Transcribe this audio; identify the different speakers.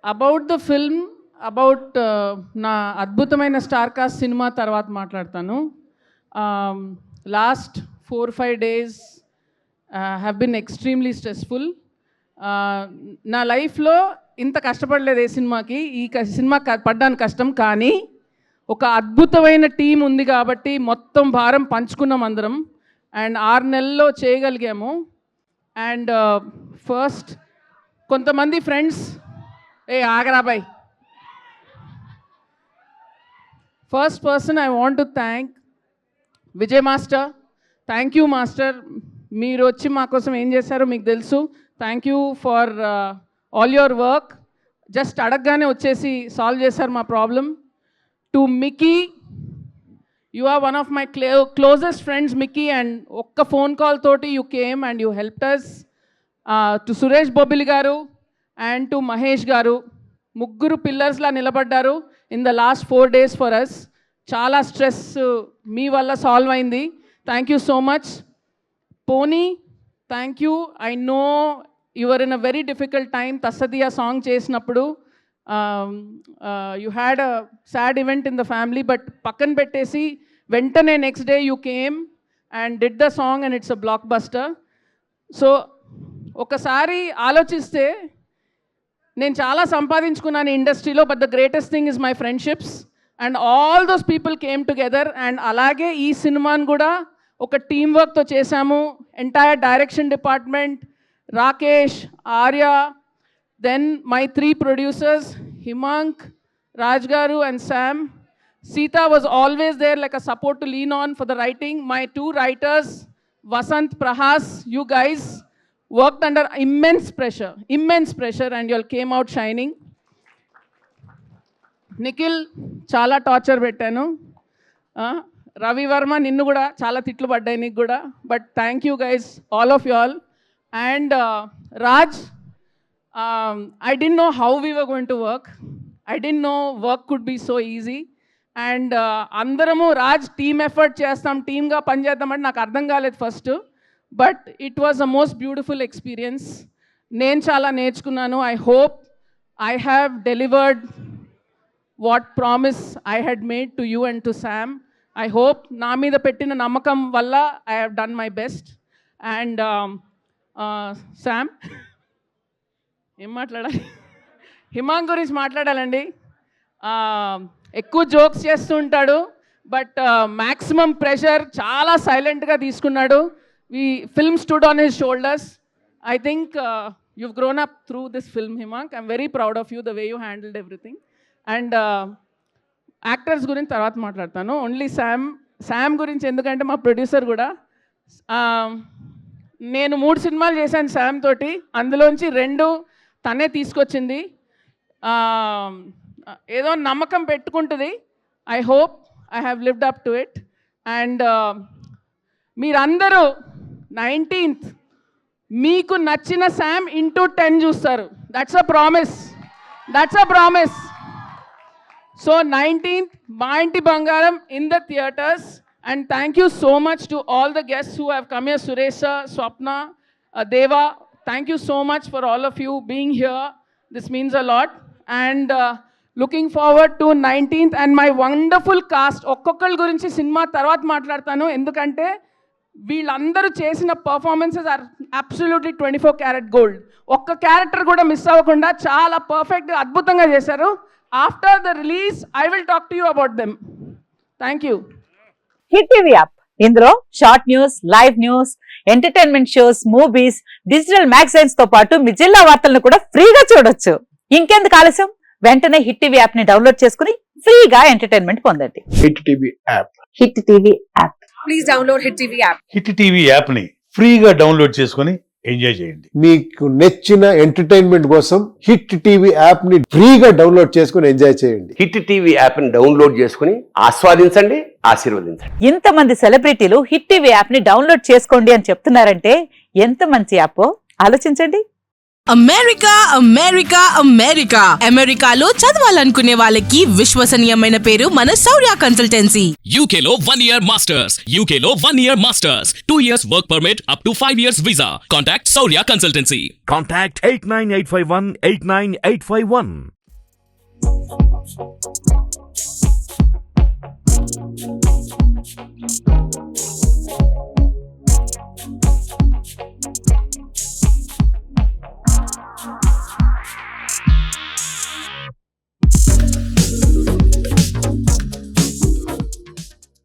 Speaker 1: About the film, about నా అద్భుతమైన star cast cinema తర్వాత మాట్లాడతాను. Last 4-5 days have been extremely stressful. నా లైఫ్లో ఇంత కష్టపడలేదు ఏ సినిమాకి. ఈ సినిమా పడ్డానికి కష్టం, కానీ ఒక అద్భుతమైన టీం ఉంది కాబట్టి మొత్తం భారం పంచుకున్నాం అందరం. అండ్ 6 నెలల్లో చేయగలిగాము. అండ్ ఫస్ట్ కొంతమంది ఫ్రెండ్స్, ఆగరాబాయ్, first person I want to thank Vijay master. Thank you master, మీరు వచ్చి మా కోసం ఏం చేశారో మీకు తెలుసు. Thank you for all your work. Just అడగగానే వచ్చేసి సాల్వ్ చేశారు మా problem. To Mickey, you are one of my closest friends, Mickey, and okka phone call toti you came and you helped us. To Suresh Bobili garu and to Mahesh garu, mugguru pillars la nilabaddaru in the last 4 days for us. Chala stress mee valla solve ayindi. Thank you so much. Pony, thank you. I know you were in a very difficult time. Tasadiya song chesinappudu you had a sad event in the family, but pakkan pettesi ventane next day you came and did the song and it's a blockbuster. So ఒకసారి ఆలోచిస్తే నేను చాలా సంపాదించుకున్నాను ఇండస్ట్రీలో, but the greatest thing is my friendships and all those people came together. And అలాగే ఈ సినిమాను కూడా ఒక టీమ్ వర్క్తో చేశాము. Entire direction department, Rakesh, Arya, then my 3 producers, Himank, Raj Garu and Sam. Sita was always there like a support to lean on for the writing. My 2 writers, Vasant, Prahas, you guys worked under immense pressure and you all came out shining. Nikhil, chala torture pettanu. Ravi Varma, ninnu kuda chala titlu paddai nik kuda, but thank you guys, all of you all. And Raj, I didn't know how we were going to work. I didn't know work could be so easy. And అందరము Raj team effort చేస్తాం, టీమ్గా పనిచేద్దామంటే నాకు అర్థం కాలేదు first. But it was the most beautiful experience. నేను చాలా నేర్చుకున్నాను. I hope I have delivered what promise I had made to you and to Sam. I hope నా మీద పెట్టిన నమ్మకం వల్ల I have done my best. And Sam ఏం మాట్లాడాలి, హిమాంక్ గురించి మాట్లాడాలండి. ఎక్కువ జోక్స్ చేస్తూ ఉంటాడు, బట్ మ్యాక్సిమం ప్రెషర్ చాలా సైలెంట్గా తీసుకున్నాడు. ఈ film stood on his shoulders. I think you've grown up through this film, Himank. I'm very proud of you, the way you handled everything. And actors గురించి తర్వాత మాట్లాడతాను. ఓన్లీ శామ్ గురించి, ఎందుకంటే మా ప్రొడ్యూసర్ కూడా. నేను 3 సినిమాలు చేశాను శామ్ తోటి, అందులోంచి 2 తనే తీసుకొచ్చింది. ఏదో నమ్మకం పెట్టుకుంటుంది. I hope I have lived up to it. And మీరందరూ 19th మీకు నచ్చిన శామ్ ఇంటూ 10 చూస్తారు. That's a promise. So 19th మా ఇంటి బంగారం in the theatres. And thank you so much to all the guests who have come here. Suresh sir, Swapna, Deva, thank you so much for all of you being here. This means a lot. And looking forward to 19th and my wonderful cast. ఒక్కొక్కరి గురించి cinema తర్వాత మాట్లాడతాను, ఎందుకంటే వీళ్ళందరూ చేసిన performances are absolutely 24 karat gold. ఒక్క character కూడా miss అవ్వకుండా చాలా పర్ఫెక్ట్, అద్భుతంగా చేశారు. After the release I will talk to you about them. Thank you.
Speaker 2: Hit TV app, ఇందులో short news, live news, entertainment shows, movies, digital magazines తో పాటు మీ జిల్లా వార్తలను కూడా ఫ్రీగా చూడొచ్చు. ఇంకెందుకు ఆలస్యం, వెంటనే హిట్ టీవీ యాప్ ని డౌన్లోడ్ చేసుకుని ఫ్రీగా ఎంటర్టైన్మెంట్ పొందండి.
Speaker 3: Hit TV app.
Speaker 2: Hit TV app.
Speaker 4: Please download hit TV app.
Speaker 5: Hit TV app ని ఫ్రీగా డౌన్లోడ్ చేసుకుని ఎంజాయ్ చేయండి.
Speaker 3: మీకు నచ్చిన ఎంటర్టైన్మెంట్ కోసం హిట్ టీవీ యాప్ ని ఫ్రీగా డౌన్లోడ్ చేసుకుని ఎంజాయ్ చేయండి.
Speaker 6: హిట్ టీవీ యాప్ ని డౌన్లోడ్ చేసుకుని ఆస్వాదించండి, ఆశీర్వదించండి.
Speaker 2: ఇంతమంది సెలబ్రిటీలు హిట్ టీవీ యాప్ ని డౌన్లోడ్ చేసుకోండి అని చెప్తున్నారంటే ఎంత మంచి యాప్ ఆలోచించండి.
Speaker 7: అమెరికా అమెరికా అమెరికా అమెరికాలో చదవాలనుకునే వాళ్ళకి విశ్వసనీయమైన పేరు మన శౌర్య consultancy.
Speaker 8: UK Law 1 Year Masters. UK Law 1 Year Masters. 2 years work permit up to 5 years visa. Contact Saurya Consultancy.
Speaker 9: Contact 89851 89851.